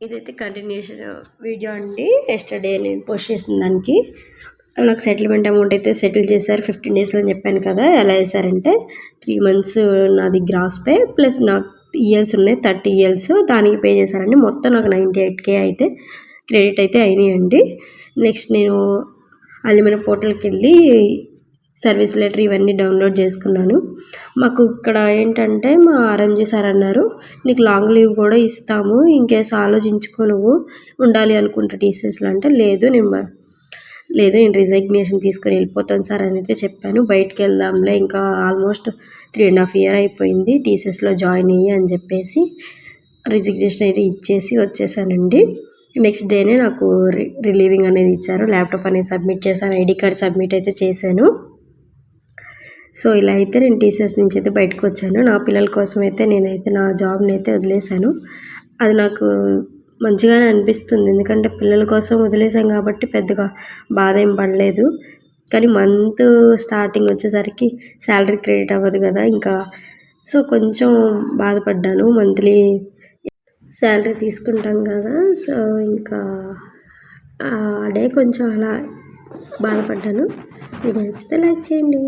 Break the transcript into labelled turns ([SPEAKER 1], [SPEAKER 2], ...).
[SPEAKER 1] ఇదైతే continuation video అండి. Yesterday నేను పోస్ట్ చేసిన దానికి నాకు సెటిల్మెంట్ అమౌంట్ అయితే సెటిల్ చేశారు 15 డేస్లో అని చెప్పాను కదా. ఎలా వేశారంటే 3 months నాది గ్రాస్ పే ప్లస్ నాకు ఈఎల్స్ ఉన్నాయి 30 ELs దానికి పే చేశారండి. మొత్తం నాకు 98K అయితే క్రెడిట్ అయితే అయినాయండి. నెక్స్ట్ నేను అల్యూమినియం పోర్టల్కి వెళ్ళి సర్వీస్ లెటర్ ఇవన్నీ డౌన్లోడ్ చేసుకున్నాను. మాకు ఇక్కడ ఏంటంటే మా ఆర్ఎంజీ సార్ అన్నారు, నీకు లాంగ్ లీవ్ కూడా ఇస్తాము ఇంకేస్ ఆలోచించుకో నువ్వు ఉండాలి అనుకుంటే టీసీఎస్లో అంటే, లేదు నేను రిజగ్నేషన్ తీసుకొని వెళ్ళిపోతాను సార్ అని అయితే చెప్పాను. బయటికి వెళ్దాంలే ఇంకా ఆల్మోస్ట్ 3.5 years అయిపోయింది టీసీఎస్లో జాయిన్ అయ్యి అని చెప్పేసి రిజిగ్నేషన్ అయితే ఇచ్చేసి వచ్చేసానండి. నెక్స్ట్ డేనే నాకు రిలీవింగ్ అనేది ఇచ్చారు. ల్యాప్టాప్ అనేది సబ్మిట్ చేశాను, ఐడి కార్డ్ సబ్మిట్ అయితే చేశాను. సో ఇలా అయితే నేను టీసీఎస్ నుంచి అయితే బయటకు వచ్చాను. నా పిల్లల కోసం అయితే నేనైతే నా జాబ్ని అయితే వదిలేశాను. అది నాకు మంచిగానే అనిపిస్తుంది, ఎందుకంటే పిల్లల కోసం వదిలేసాం కాబట్టి పెద్దగా బాధ ఏం పడలేదు. కానీ మంత్ స్టార్టింగ్ వచ్చేసరికి శాలరీ క్రెడిట్ అవ్వదు కదా ఇంకా, సో కొంచెం బాధపడ్డాను. మంత్లీ శాలరీ తీసుకుంటాం కదా, సో ఇంకా డే కొంచెం అలా బాధపడ్డాను. మీకు నచ్చితే లైక్ చేయండి.